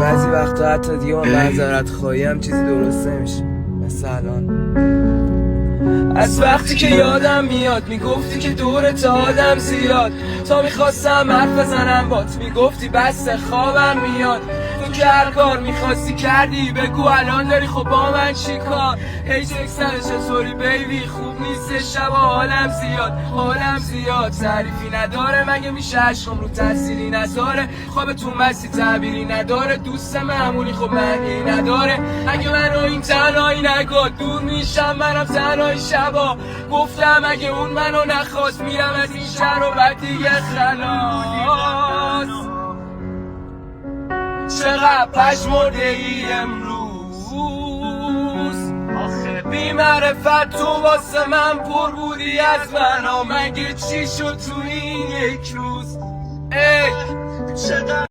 بعضی وقتا حتی دیگه من معذرت خواهی هم چیزی درست نمیشه، مثل الان. از وقتی که یادم میاد میگفتی که دورت آدم زیاد، تا میخواستم حرف بزنم بات میگفتی بس خوابم میاد. تو که هر کار میخواستی کردی، بگو الان داری خب با من چی کار؟ هی تکستن چطوری بیبی خوب نیست شب حالم زیاد تعریفی نداره، مگه میشه عشقم رو تأثیری نذاره؟ خوابتون بسی تعبیری نداره، دوست معمولی خب معنی نداره. اگه منو این تنهایی نگاد دور میشم منم تنهایی شبا، گفتم اگه اون منو نخواست میرم از این شهر و بعد دیگه خلاص. چقدر پشمرده ای امروز، بی معرفت تو واسه من پر بودی از من، مگه چی شد تو این یک روز؟ ای چقدر